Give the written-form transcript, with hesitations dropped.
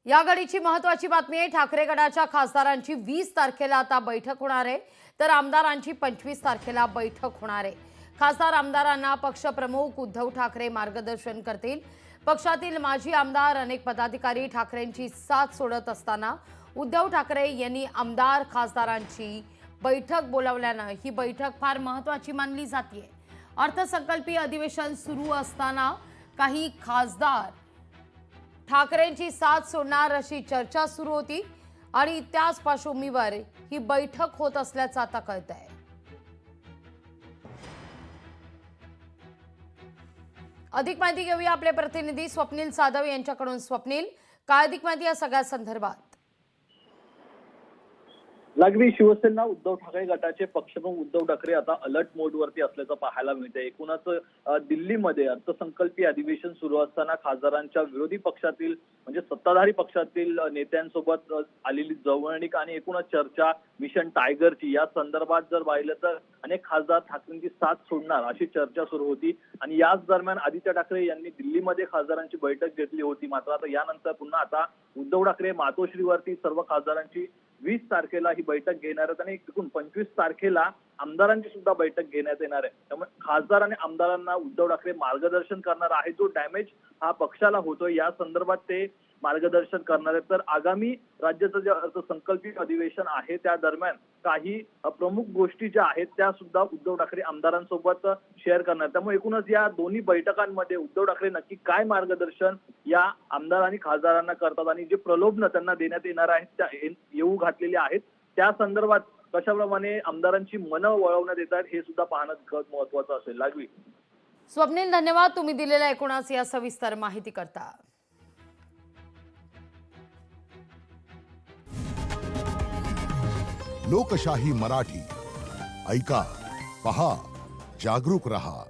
या घडीची महत्त्वाची बातमी आहे। ठाकरे गटाच्या खासदारांची 20 तारखेला आता बैठक होणार आहे, तर आमदारांची 25 तारखेला बैठक होणार आहे। खासदार आमदारांना पक्षप्रमुख उद्धव ठाकरे मार्गदर्शन करतील। पक्षातील माजी आमदार अनेक पदाधिकारी ठाकरेंची साथ सोडत असताना उद्धव ठाकरे यांनी आमदार खासदारांची बैठक बोलावल्यानं ही बैठक फार महत्त्वाची मानली जाते। अर्थसंकल्पीय अधिवेशन सुरू असताना काही खासदार ठाकरेंची साथ सोडणार अशी चर्चा सुरू होती आणि त्याच पार्श्वभूमीवर ही बैठक होत असल्याचं आता कळतंय। अधिक माहिती घेऊया आपले प्रतिनिधी स्वप्नील साधव यांच्याकडून। स्वप्नील, काय अधिक माहिती या सगळ्या संदर्भात? लागवी शिवसेना उद्धव ठाकरे गटाचे पक्षप्रमुख उद्धव ठाकरे आता अलर्ट मोडवरती असल्याचं पाहायला मिळतंय। एकूणच दिल्लीमध्ये अर्थसंकल्पीय अधिवेशन सुरू असताना खासदारांच्या विरोधी पक्षातील म्हणजे सत्ताधारी पक्षातील नेत्यांसोबत आलेली जवळणीक आणि एकूणच चर्चा मिशन टायगरची या संदर्भात जर पाहिलं तर अनेक खासदार ठाकरेंची साथ सोडणार अशी चर्चा सुरू होती आणि याच दरम्यान आदित्य ठाकरे यांनी दिल्लीमध्ये खासदारांची बैठक घेतली होती। मात्र आता यानंतर पुन्हा आता उद्धव ठाकरे मातोश्रीवरती सर्व खासदारांची 20 तारखेला ही बैठक घेणार आहेत आणि एकूण 25 तारखेला आमदारांची सुद्धा बैठक घेण्यात येणार आहे। त्यामुळे खासदार आणि आमदारांना उद्धव ठाकरे मार्गदर्शन करणार आहे। जो डॅमेज हा पक्षाला होतोय या संदर्भात ते मार्गदर्शन करणार आहेत। तर आगामी राज्याचं जे अर्थसंकल्पीय अधिवेशन आहे त्या दरम्यान काही प्रमुख गोष्टी ज्या आहेत त्या सुद्धा उद्धव ठाकरे आमदारांसोबत शेअर करणार। त्यामुळे एकूणच या दोन्ही बैठकांमध्ये उद्धव ठाकरे नक्की काय मार्गदर्शन या आमदार आणि खासदारांना करतात आणि जे प्रलोभन त्यांना देण्यात येणार आहेत त्या येऊ घातलेले आहेत त्या संदर्भात कशाप्रमाणे आमदारांची मनं वळवण्यात येत आहेत हे सुद्धा पाहणं महत्त्वाचं असेल। लागवी स्वप्नील, धन्यवाद तुम्ही दिलेल्या एकूणच या सविस्तर माहिती करता। लोकशाही मराठी ऐका, पहा, जागरूक रहा।